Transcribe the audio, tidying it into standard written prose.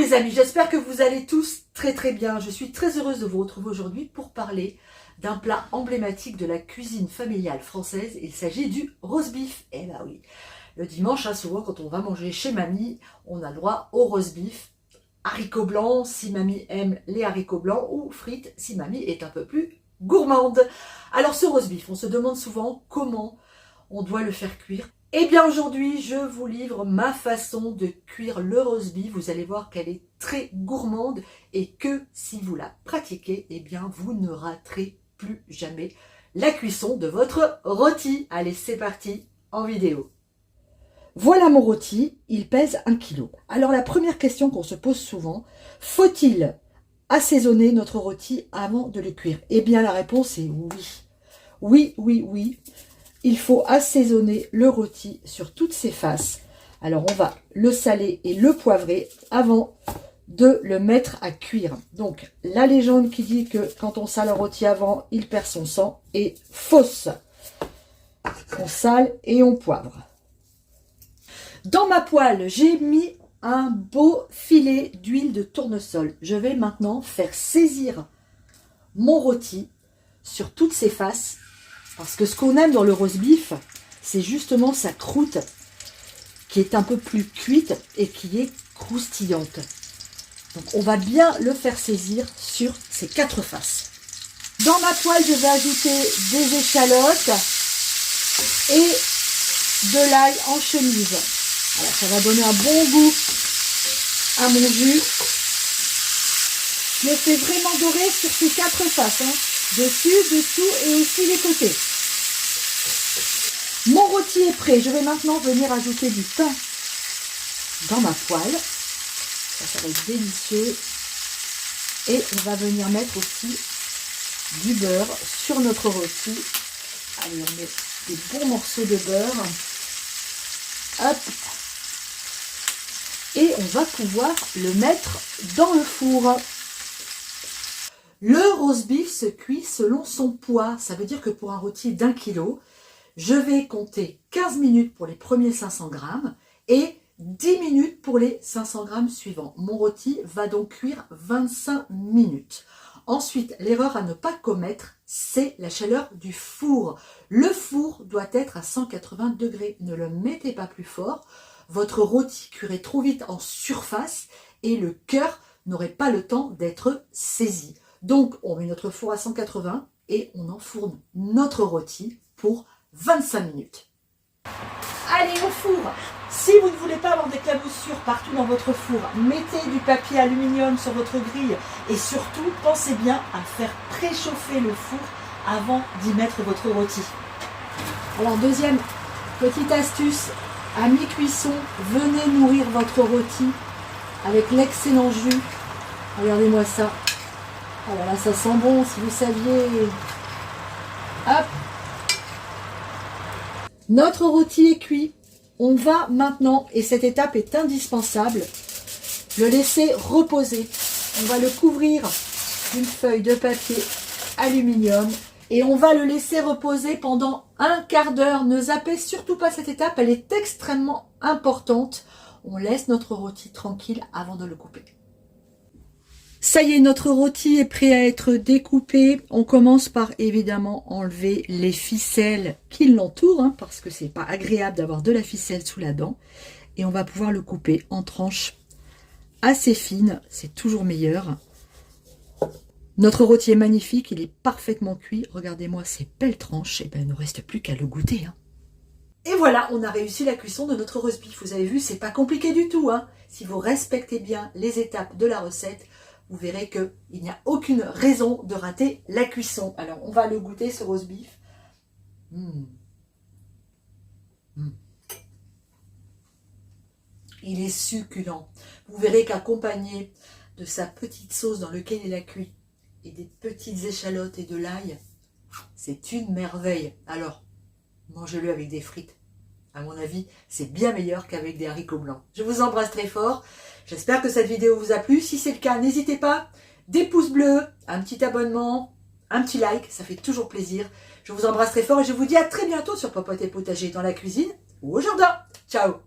mes amis, j'espère que vous allez tous très bien. Je suis très heureuse de vous retrouver aujourd'hui pour parler d'un plat emblématique de la cuisine familiale française. Il s'agit du roast beef. Eh ben oui, le dimanche, souvent quand on va manger chez mamie, on a le droit au roast beef. Haricots blancs si mamie aime les haricots blancs, ou frites si mamie est un peu plus gourmande. Alors ce roast beef, on se demande souvent comment on doit le faire cuire. Eh bien aujourd'hui, je vous livre ma façon de cuire le roast beef. Vous allez voir qu'elle est très gourmande et que si vous la pratiquez, eh bien vous ne raterez plus jamais la cuisson de votre rôti. Allez, c'est parti en vidéo. Voilà mon rôti, il pèse 1 kg. Alors la première question qu'on se pose souvent, faut-il assaisonner notre rôti avant de le cuire? Eh bien la réponse est oui. Oui. Il faut assaisonner le rôti sur toutes ses faces. Alors on va le saler et le poivrer avant de le mettre à cuire. Donc la légende qui dit que quand on sale un rôti avant, il perd son sang est fausse. On sale et on poivre. Dans ma poêle, j'ai mis un beau filet d'huile de tournesol. Je vais maintenant faire saisir mon rôti sur toutes ses faces. Parce que ce qu'on aime dans le roast beef, c'est justement sa croûte qui est un peu plus cuite et qui est croustillante. Donc on va bien le faire saisir sur ses 4 faces. Dans ma poêle, je vais ajouter des échalotes et de l'ail en chemise. Alors ça va donner un bon goût à mon jus. Je le fais vraiment dorer sur ses 4 faces, dessus, dessous et aussi les côtés. Mon rôti est prêt. Je vais maintenant venir ajouter du pain dans ma poêle. Ça va être délicieux. Et on va venir mettre aussi du beurre sur notre rôti. Allez, on met des bons morceaux de beurre. Hop. Et on va pouvoir le mettre dans le four. Le roast beef se cuit selon son poids. Ça veut dire que pour un rôti d'1 kg, je vais compter 15 minutes pour les premiers 500 grammes et 10 minutes pour les 500 grammes suivants. Mon rôti va donc cuire 25 minutes. Ensuite, l'erreur à ne pas commettre, c'est la chaleur du four. Le four doit être à 180 degrés. Ne le mettez pas plus fort. Votre rôti cuirait trop vite en surface et le cœur n'aurait pas le temps d'être saisi. Donc, on met notre four à 180 et on enfourne notre rôti pour 25 minutes. Allez au four. Si vous ne voulez pas avoir d'éclaboussures partout dans votre four, mettez du papier aluminium sur votre grille et surtout, pensez bien à faire préchauffer le four avant d'y mettre votre rôti. Alors, deuxième petite astuce, à mi-cuisson, venez nourrir votre rôti avec l'excellent jus. Regardez-moi ça. Oh là là, ça sent bon, si vous saviez. Hop. Notre rôti est cuit. On va maintenant, et cette étape est indispensable, le laisser reposer. On va le couvrir d'une feuille de papier aluminium et on va le laisser reposer pendant un quart d'heure. Ne zappez surtout pas cette étape, elle est extrêmement importante. On laisse notre rôti tranquille avant de le couper. Ça y est, notre rôti est prêt à être découpé. On commence par évidemment enlever les ficelles qui l'entourent, parce que c'est pas agréable d'avoir de la ficelle sous la dent. Et on va pouvoir le couper en tranches assez fines, c'est toujours meilleur. Notre rôti est magnifique, il est parfaitement cuit. Regardez-moi ces belles tranches, et ben il ne reste plus qu'à le goûter. Et voilà, on a réussi la cuisson de notre roast beef. Vous avez vu, c'est pas compliqué du tout. Si vous respectez bien les étapes de la recette, vous verrez qu'il n'y a aucune raison de rater la cuisson. Alors, on va le goûter, ce roast beef. Il est succulent. Vous verrez qu'accompagné de sa petite sauce dans laquelle il a cuit et des petites échalotes et de l'ail, c'est une merveille. Alors, mangez-le avec des frites. À mon avis, c'est bien meilleur qu'avec des haricots blancs. Je vous embrasse très fort. J'espère que cette vidéo vous a plu. Si c'est le cas, n'hésitez pas. Des pouces bleus, un petit abonnement, un petit like, ça fait toujours plaisir. Je vous embrasse très fort et je vous dis à très bientôt sur Papote et Potager dans la cuisine ou au jardin. Ciao!